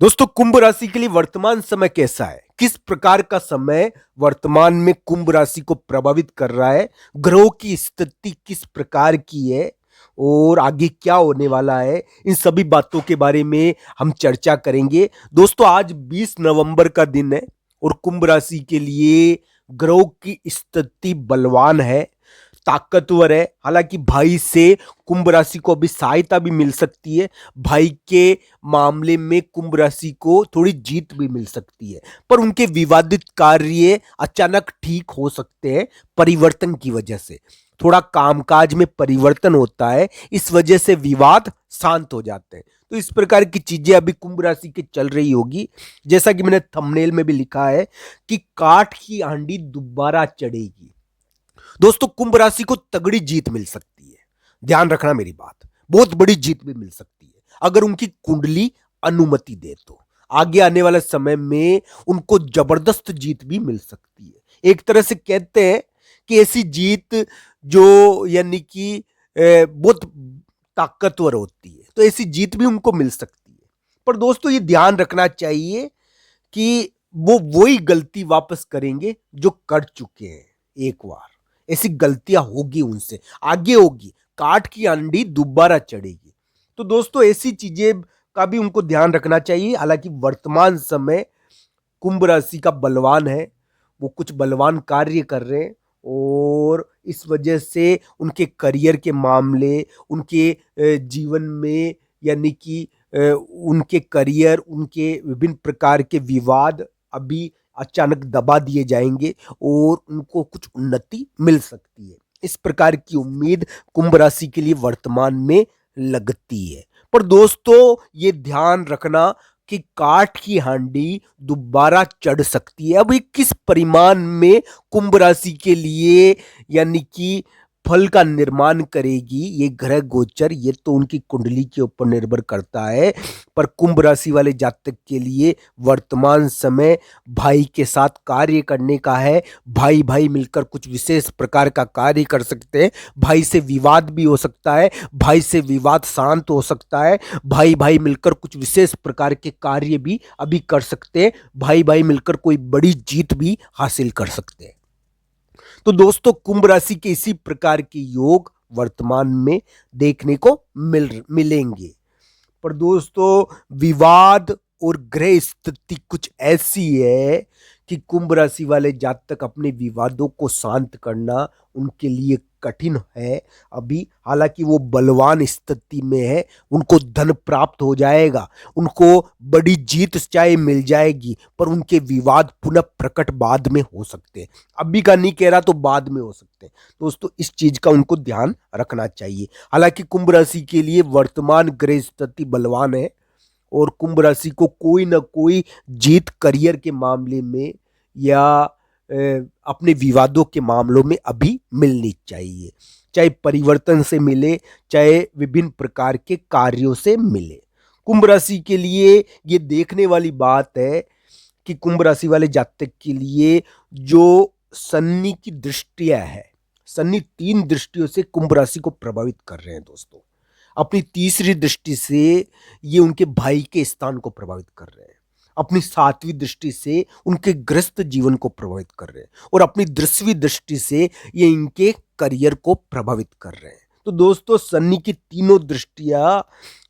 दोस्तों, कुंभ राशि के लिए वर्तमान समय कैसा है? किस प्रकार का समय वर्तमान में कुंभ राशि को प्रभावित कर रहा है? ग्रहों की स्थिति किस प्रकार की है और आगे क्या होने वाला है? इन सभी बातों के बारे में हम चर्चा करेंगे। दोस्तों, आज 20 नवंबर का दिन है और कुंभ राशि के लिए ग्रहों की स्थिति बलवान है, ताकतवर है। हालांकि भाई से कुंभ राशि को अभी सहायता भी मिल सकती है। भाई के मामले में कुंभ राशि को थोड़ी जीत भी मिल सकती है, पर उनके विवादित कार्य अचानक ठीक हो सकते हैं। परिवर्तन की वजह से थोड़ा कामकाज में परिवर्तन होता है, इस वजह से विवाद शांत हो जाते हैं। तो इस प्रकार की चीजें अभी कुंभ राशि की चल रही होगी। जैसा कि मैंने थंबनेल में भी लिखा है कि काठ की हांडी दोबारा चढ़ेगी। दोस्तों, कुंभ राशि को तगड़ी जीत मिल सकती है। ध्यान रखना मेरी बात, बहुत बड़ी जीत भी मिल सकती है अगर उनकी कुंडली अनुमति दे तो। आगे आने वाले समय में उनको जबरदस्त जीत भी मिल सकती है। एक तरह से कहते हैं कि ऐसी जीत जो यानी कि बहुत ताकतवर होती है, तो ऐसी जीत भी उनको मिल सकती है। पर दोस्तों, ये ध्यान रखना चाहिए कि वो वही गलती वापस करेंगे जो कर चुके हैं एक बार। ऐसी गलतियां होगी उनसे, आगे होगी। काठ की अंडी दोबारा चढ़ेगी। तो दोस्तों, ऐसी चीजें का भी उनको ध्यान रखना चाहिए। हालांकि वर्तमान समय कुंभ राशि का बलवान है, वो कुछ बलवान कार्य कर रहे हैं और इस वजह से उनके करियर के मामले, उनके जीवन में यानी कि उनके करियर, उनके विभिन्न प्रकार के विवाद अभी अचानक दबा दिए जाएंगे और उनको कुछ उन्नति मिल सकती है। इस प्रकार की उम्मीद कुंभ राशि के लिए वर्तमान में लगती है। पर दोस्तों, ये ध्यान रखना कि काठ की हांडी दोबारा चढ़ सकती है। अब ये किस परिमाण में कुंभ राशि के लिए यानी कि फल का निर्माण करेगी ये ग्रह गोचर, ये तो उनकी कुंडली के ऊपर निर्भर करता है। पर कुंभ राशि वाले जातक के लिए वर्तमान समय भाई के साथ कार्य करने का है। भाई भाई मिलकर कुछ विशेष प्रकार का कार्य कर सकते हैं। भाई से विवाद भी हो सकता है, भाई से विवाद शांत हो सकता है। भाई भाई मिलकर कुछ विशेष प्रकार के कार्य भी अभी कर सकते हैं। भाई भाई मिलकर कोई बड़ी जीत भी हासिल कर सकते हैं। तो दोस्तों, कुंभ राशि के इसी प्रकार के योग वर्तमान में देखने को मिलेंगे। पर दोस्तों, विवाद और ग्रह स्थिति कुछ ऐसी है कि कुंभ राशि वाले जातक अपने विवादों को शांत करना उनके लिए कठिन है अभी। हालांकि वो बलवान स्थिति में है, उनको धन प्राप्त हो जाएगा, उनको बड़ी जीत चाहे मिल जाएगी, पर उनके विवाद पुनः प्रकट बाद में हो सकते हैं। अभी का नहीं कह रहा, तो बाद में हो सकते हैं। दोस्तों, इस चीज का उनको ध्यान रखना चाहिए। हालांकि कुंभ राशि के लिए वर्तमान ग्रह स्थिति बलवान है और कुंभ राशि को कोई ना कोई जीत करियर के मामले में या अपने विवादों के मामलों में अभी मिलनी चाहिए। चाहे परिवर्तन से मिले, चाहे विभिन्न प्रकार के कार्यों से मिले। कुंभ राशि के लिए ये देखने वाली बात है कि कुंभ राशि वाले जातक के लिए जो शनि की दृष्टियां है, शनि 3 दृष्टियों से कुंभ राशि को प्रभावित कर रहे हैं। दोस्तों, अपनी तीसरी दृष्टि से ये उनके भाई के स्थान को प्रभावित कर रहे हैं। अपनी 7वीं दृष्टि से उनके गृहस्थ जीवन को प्रभावित कर रहे हैं और अपनी 10वीं दृष्टि से ये इनके करियर को प्रभावित कर रहे हैं। तो दोस्तों, शनि की तीनों दृष्टियां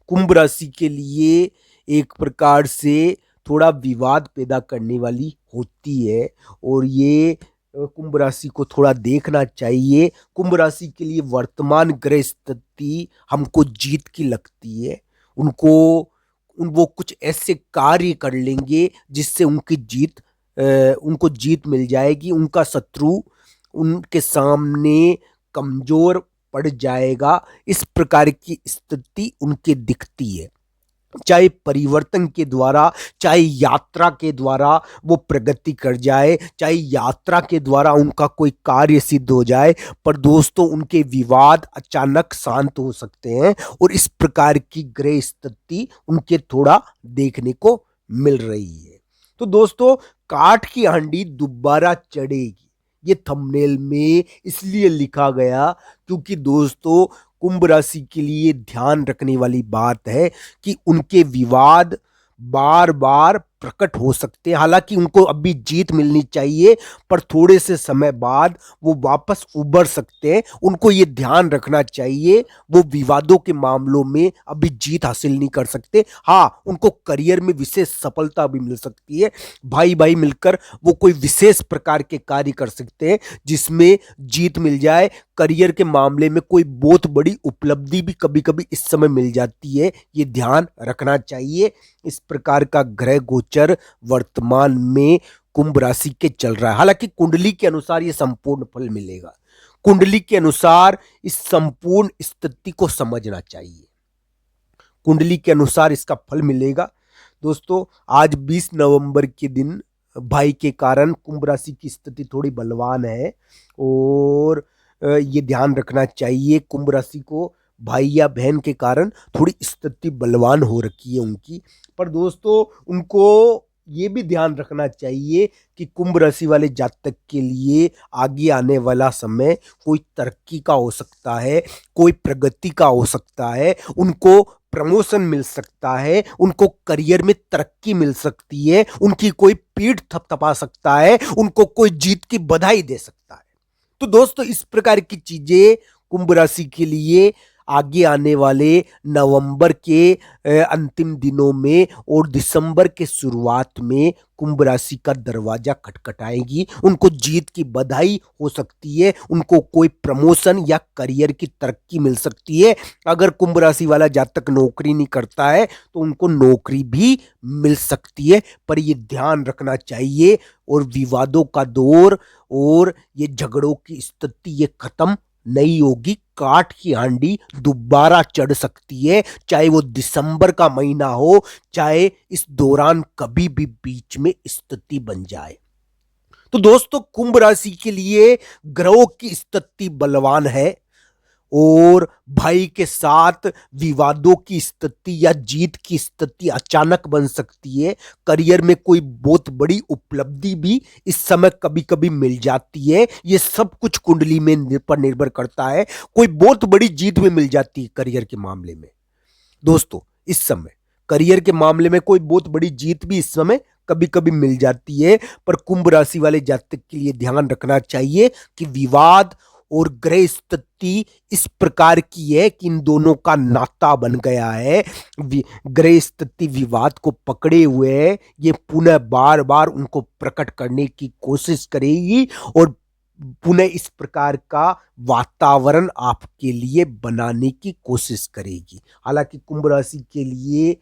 कुंभ राशि के लिए एक प्रकार से थोड़ा विवाद पैदा करने वाली होती है और ये कुंभ राशि को थोड़ा देखना चाहिए। कुंभ राशि के लिए वर्तमान ग्रह स्थिति हमको जीत की लगती है। उनको वो कुछ ऐसे कार्य कर लेंगे जिससे उनको जीत मिल जाएगी। उनका शत्रु उनके सामने कमजोर पड़ जाएगा। इस प्रकार की स्थिति उनके दिखती है। चाहे परिवर्तन के द्वारा, चाहे यात्रा के द्वारा वो प्रगति कर जाए, चाहे यात्रा के द्वारा उनका कोई कार्य सिद्ध हो जाए, पर दोस्तों, उनके विवाद अचानक शांत हो सकते हैं और इस प्रकार की ग्रह स्थिति उनके थोड़ा देखने को मिल रही है। तो दोस्तों, काठ की हांडी दोबारा चढ़ेगी, ये थंबनेल में इसलिए लिखा गया क्योंकि दोस्तों, कुंभ राशि के लिए ध्यान रखने वाली बात है कि उनके विवाद बार बार प्रकट हो सकते हैं। हालांकि उनको अभी जीत मिलनी चाहिए, पर थोड़े से समय बाद वो वापस उबर सकते हैं। उनको ये ध्यान रखना चाहिए, वो विवादों के मामलों में अभी जीत हासिल नहीं कर सकते। हाँ, उनको करियर में विशेष सफलता भी मिल सकती है। भाई भाई मिलकर वो कोई विशेष प्रकार के कार्य कर सकते हैं जिसमें जीत मिल जाए। करियर के मामले में कोई बहुत बड़ी उपलब्धि भी कभी कभी इस समय मिल जाती है, ये ध्यान रखना चाहिए। इस प्रकार का ग्रह गोचर वर्तमान में कुंभ राशि के चल रहा है। हालांकि कुंडली के अनुसार यह संपूर्ण फल मिलेगा। कुंडली के अनुसार इस संपूर्ण स्थिति को समझना चाहिए। कुंडली के अनुसार इसका फल मिलेगा। दोस्तों, आज 20 नवंबर के दिन भाई के कारण कुंभ राशि की स्थिति थोड़ी बलवान है, और ये ध्यान रखना चाहिए कुंभ राशि को भाई या बहन के कारण थोड़ी स्थिति बलवान हो रखी है उनकी। पर दोस्तों, उनको ये भी ध्यान रखना चाहिए कि कुंभ राशि वाले जातक के लिए आगे आने वाला समय कोई तरक्की का हो सकता है, कोई प्रगति का हो सकता है। उनको प्रमोशन मिल सकता है, उनको करियर में तरक्की मिल सकती है, उनकी कोई पीठ थपथपा सकता है, उनको कोई जीत की बधाई दे सकता है। तो दोस्तों, इस प्रकार की चीजें कुंभ राशि के लिए आगे आने वाले नवंबर के अंतिम दिनों में और दिसंबर के शुरुआत में कुंभ राशि का दरवाजा खटखटाएगी। उनको जीत की बधाई हो सकती है, उनको कोई प्रमोशन या करियर की तरक्की मिल सकती है। अगर कुंभ राशि वाला जातक नौकरी नहीं करता है तो उनको नौकरी भी मिल सकती है, पर यह ध्यान रखना चाहिए। और विवादों का दौर और ये झगड़ों की स्थिति ये खत्म नहीं होगी। काठ की हांडी दोबारा चढ़ सकती है, चाहे वो दिसंबर का महीना हो, चाहे इस दौरान कभी भी बीच में स्थिति बन जाए। तो दोस्तों, कुंभ राशि के लिए ग्रहों की स्थिति बलवान है, और भाई के साथ विवादों की स्थिति या जीत की स्थिति अचानक बन सकती है। करियर में कोई बहुत बड़ी उपलब्धि भी इस समय कभी कभी मिल जाती है। ये सब कुछ कुंडली में पर निर्भर करता है। कोई बहुत बड़ी जीत भी मिल जाती है करियर के मामले में। दोस्तों, इस समय करियर के मामले में कोई बहुत बड़ी जीत भी इस समय कभी कभी मिल जाती है, पर कुंभ राशि वाले जातक के लिए ध्यान रखना चाहिए कि विवाद और ग्रह स्थिति इस प्रकार की है कि इन दोनों का नाता बन गया है। ग्रह स्थिति विवाद को पकड़े हुए है, ये पुनः बार बार उनको प्रकट करने की कोशिश करेगी और पुनः इस प्रकार का वातावरण आपके लिए बनाने की कोशिश करेगी। हालांकि कुंभ राशि के लिए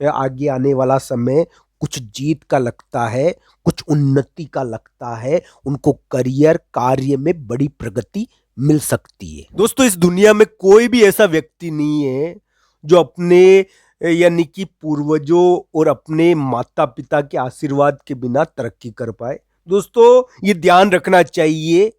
आगे आने वाला समय कुछ जीत का लगता है, कुछ उन्नति का लगता है। उनको करियर कार्य में बड़ी प्रगति मिल सकती है। दोस्तों, इस दुनिया में कोई भी ऐसा व्यक्ति नहीं है जो अपने यानी कि पूर्वजों और अपने माता पिता के आशीर्वाद के बिना तरक्की कर पाए। दोस्तों, ये ध्यान रखना चाहिए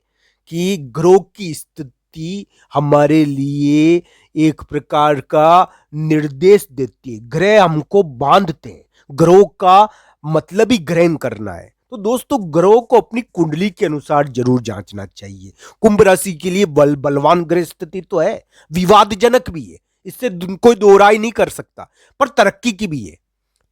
कि ग्रह की स्थिति हमारे लिए एक प्रकार का निर्देश देती है। ग्रह हमको बांधते हैं, ग्रहों का मतलब ही ग्रहण करना है। तो दोस्तों, ग्रहों को अपनी कुंडली के अनुसार जरूर जांचना चाहिए। कुंभ राशि के लिए बलवान ग्रह स्थिति तो है, विवादजनक भी है, इससे कोई दो राय नहीं कर सकता, पर तरक्की की भी है।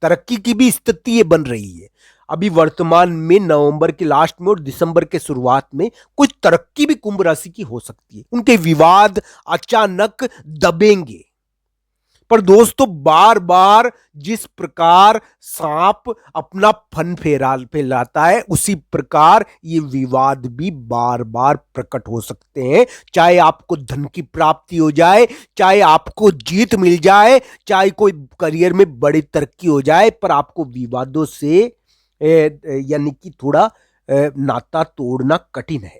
तरक्की की भी स्थिति ये बन रही है। अभी वर्तमान में नवंबर के लास्ट में और दिसंबर के शुरुआत में कुछ तरक्की भी कुंभ राशि की हो सकती है। उनके विवाद अचानक दबेंगे। पर दोस्तों, बार बार जिस प्रकार सांप अपना फन फैलाता है, उसी प्रकार ये विवाद भी बार बार प्रकट हो सकते हैं। चाहे आपको धन की प्राप्ति हो जाए, चाहे आपको जीत मिल जाए, चाहे कोई करियर में बड़ी तरक्की हो जाए, पर आपको विवादों से यानी कि थोड़ा नाता तोड़ना कठिन है।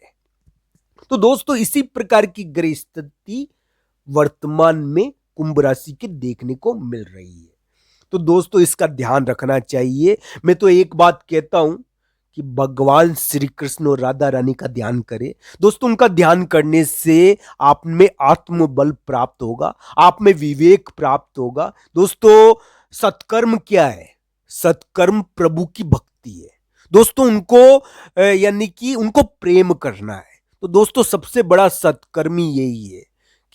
तो दोस्तों, इसी प्रकार की ग्रह स्थिति वर्तमान में कुंभ राशि के देखने को मिल रही है। तो दोस्तों, इसका ध्यान रखना चाहिए। मैं तो एक बात कहता हूं कि भगवान श्री कृष्ण और राधा रानी का ध्यान करें। दोस्तों, उनका ध्यान करने से आप में आत्मबल प्राप्त होगा, आप में विवेक प्राप्त होगा। दोस्तों, सत्कर्म क्या है? सत्कर्म प्रभु की भक्ति है। दोस्तों, उनको यानी कि उनको प्रेम करना है। तो दोस्तों, सबसे बड़ा सत्कर्मी यही है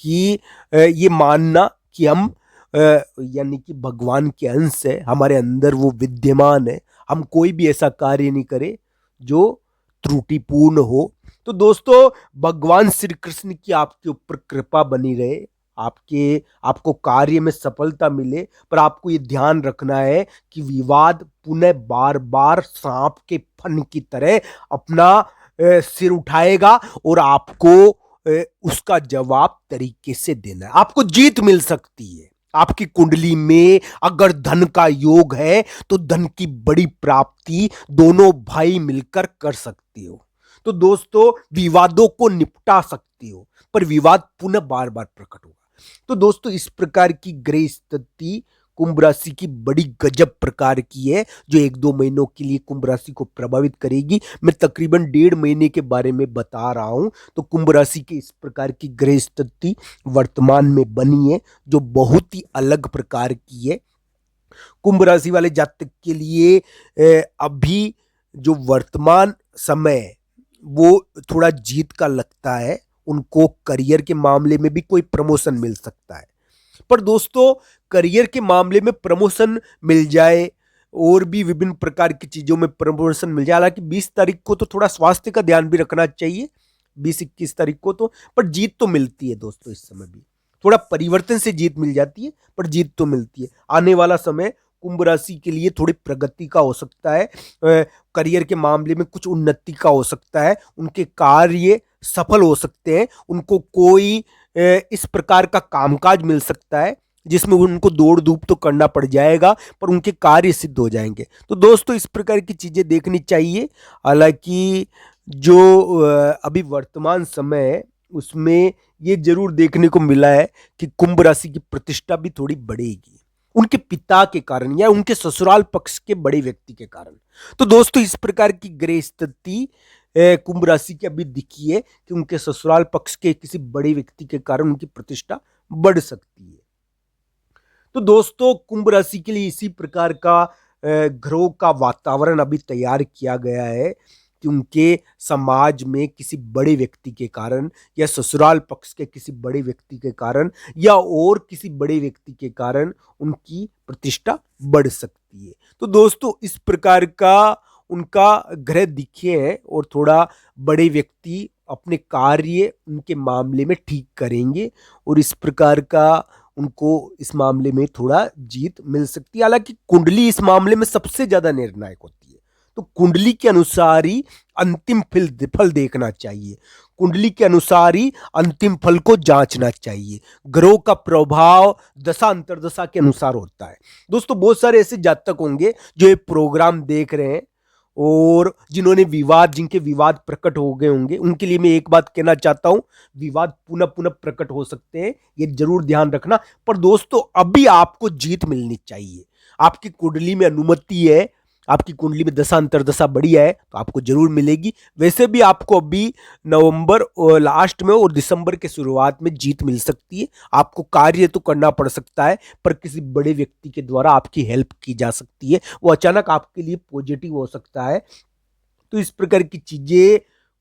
कि ये मानना कि हम यानी कि भगवान के अंश है, हमारे अंदर वो विद्यमान है। हम कोई भी ऐसा कार्य नहीं करें जो त्रुटिपूर्ण हो। तो दोस्तों, भगवान श्री कृष्ण की आपके ऊपर कृपा बनी रहे, आपको कार्य में सफलता मिले। पर आपको ये ध्यान रखना है कि विवाद पुनः बार बार सांप के फन की तरह अपना सिर उठाएगा और आपको उसका जवाब तरीके से देना है। आपको जीत मिल सकती है। आपकी कुंडली में अगर धन का योग है तो धन की बड़ी प्राप्ति दोनों भाई मिलकर कर सकती हो। तो दोस्तों, विवादों को निपटा सकती हो, पर विवाद पुनः बार बार प्रकट होगा। तो दोस्तों, इस प्रकार की ग्रह स्थिति कुंभ राशि की बड़ी गजब प्रकार की है, जो 1-2 महीनों के लिए कुंभ राशि को प्रभावित करेगी। मैं तकरीबन 1.5 महीने के बारे में बता रहा हूं। तो कुंभ राशि की इस प्रकार की ग्रह स्थिति वर्तमान में बनी है, जो बहुत ही अलग प्रकार की है। कुंभ राशि वाले जातक के लिए अभी जो वर्तमान समय है, वो थोड़ा जीत का लगता है। उनको करियर के मामले में भी कोई प्रमोशन मिल सकता है। पर दोस्तों, करियर के मामले में प्रमोशन मिल जाए और भी विभिन्न प्रकार की चीजों में प्रमोशन मिल जाए, हालांकि 20 तारीख को तो थोड़ा स्वास्थ्य का ध्यान भी रखना चाहिए, 20-21 तारीख को तो। पर जीत तो मिलती है दोस्तों, इस समय भी थोड़ा परिवर्तन से जीत मिल जाती है, पर जीत तो मिलती है। आने वाला समय कुंभ राशि के लिए थोड़ी प्रगति का हो सकता है। करियर के मामले में कुछ उन्नति का हो सकता है। उनके कार्य सफल हो सकते हैं। उनको कोई इस प्रकार का कामकाज मिल सकता है जिसमें उनको दौड़ धूप तो करना पड़ जाएगा, पर उनके कार्य सिद्ध हो जाएंगे। तो दोस्तों, इस प्रकार की चीजें देखनी चाहिए। हालांकि जो अभी वर्तमान समय है, उसमें ये जरूर देखने को मिला है कि कुंभ राशि की प्रतिष्ठा भी थोड़ी बढ़ेगी, उनके पिता के कारण या उनके ससुराल पक्ष के बड़े व्यक्ति के कारण। तो दोस्तों, इस प्रकार की ग्रह स्थिति कुंभ राशि की अभी दिखी है कि उनके ससुराल पक्ष के किसी बड़े व्यक्ति के कारण उनकी प्रतिष्ठा बढ़ सकती है। तो दोस्तों, कुंभ राशि के लिए इसी प्रकार का ग्रहों का वातावरण अभी तैयार किया गया है कि उनके समाज में किसी बड़े व्यक्ति के कारण या ससुराल पक्ष के किसी बड़े व्यक्ति के कारण या और किसी बड़े व्यक्ति के कारण उनकी प्रतिष्ठा बढ़ सकती है। तो दोस्तों, इस प्रकार का उनका ग्रह दिखे हैं और थोड़ा बड़े व्यक्ति अपने कार्य उनके मामले में ठीक करेंगे और इस प्रकार का उनको इस मामले में थोड़ा जीत मिल सकती है। हालांकि कुंडली इस मामले में सबसे ज्यादा निर्णायक होती है, तो कुंडली के अनुसार ही अंतिम फल देखना चाहिए। कुंडली के अनुसार ही अंतिम फल को जांचना चाहिए। ग्रहों का प्रभाव दशा अंतर्दशा के अनुसार होता है। दोस्तों, बहुत सारे ऐसे जातक होंगे जो ये प्रोग्राम देख रहे हैं और जिनके विवाद प्रकट हो गए होंगे, उनके लिए मैं एक बात कहना चाहता हूं, विवाद पुनः पुनः प्रकट हो सकते हैं, ये जरूर ध्यान रखना। पर दोस्तों, अभी आपको जीत मिलनी चाहिए। आपकी कुंडली में अनुमति है, आपकी कुंडली में दशा अंतर्दशा बढ़िया है, तो आपको जरूर मिलेगी। वैसे भी आपको अभी नवंबर लास्ट में और दिसंबर के शुरुआत में जीत मिल सकती है। आपको कार्य तो करना पड़ सकता है, पर किसी बड़े व्यक्ति के द्वारा आपकी हेल्प की जा सकती है, वो अचानक आपके लिए पॉजिटिव हो सकता है। तो इस प्रकार की चीजें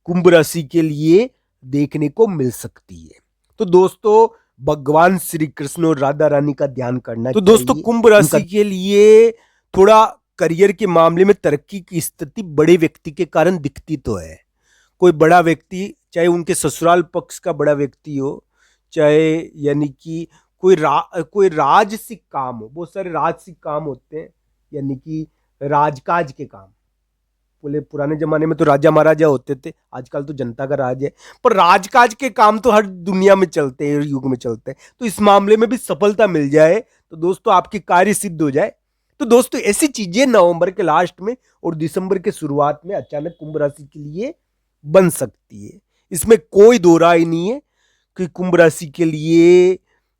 कुंभ राशि के लिए देखने को मिल सकती है। तो दोस्तों, भगवान श्री कृष्ण और राधा रानी का ध्यान करना चाहिए। तो दोस्तों, कुंभ राशि के लिए थोड़ा करियर के मामले में तरक्की की स्थिति बड़े व्यक्ति के कारण दिखती तो है। कोई बड़ा व्यक्ति, चाहे उनके ससुराल पक्ष का बड़ा व्यक्ति हो, चाहे यानी कि कोई राजसिक काम हो, बहुत सारे राजसिक काम होते हैं, यानी कि राजकाज के काम। बोले पुराने जमाने में तो राजा महाराजा होते थे, आजकल तो जनता का राज है, पर राजकाज के काम तो हर दुनिया में चलते हैं, हर युग में चलते हैं। तो इस मामले में भी सफलता मिल जाए तो दोस्तों आपकी कार्य सिद्ध हो जाए। तो दोस्तों, ऐसी चीजें नवंबर के लास्ट में और दिसंबर के शुरुआत में अचानक कुंभ राशि के लिए बन सकती है। इसमें कोई दो राय नहीं है कि कुंभ राशि के लिए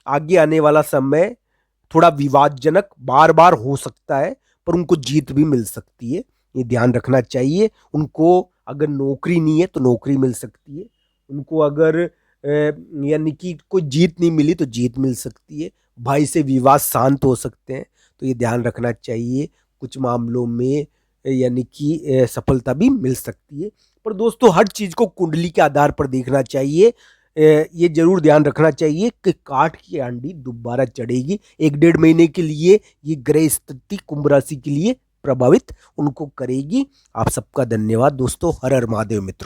आगे आने वाला समय थोड़ा विवादजनक बार बार हो सकता है, पर उनको जीत भी मिल सकती है, ये ध्यान रखना चाहिए। उनको अगर नौकरी नहीं है तो नौकरी मिल सकती है। उनको अगर यानी कि कोई जीत नहीं मिली तो जीत मिल सकती है। भाई से विवाद शांत हो सकते हैं, तो ये ध्यान रखना चाहिए। कुछ मामलों में यानी कि सफलता भी मिल सकती है। पर दोस्तों, हर चीज को कुंडली के आधार पर देखना चाहिए। ये जरूर ध्यान रखना चाहिए कि काठ की आंधी दोबारा चढ़ेगी। 1-1.5 महीने के लिए ये ग्रह स्थिति कुंभ राशि के लिए प्रभावित उनको करेगी। आप सबका धन्यवाद दोस्तों। हर हर महादेव मित्रों।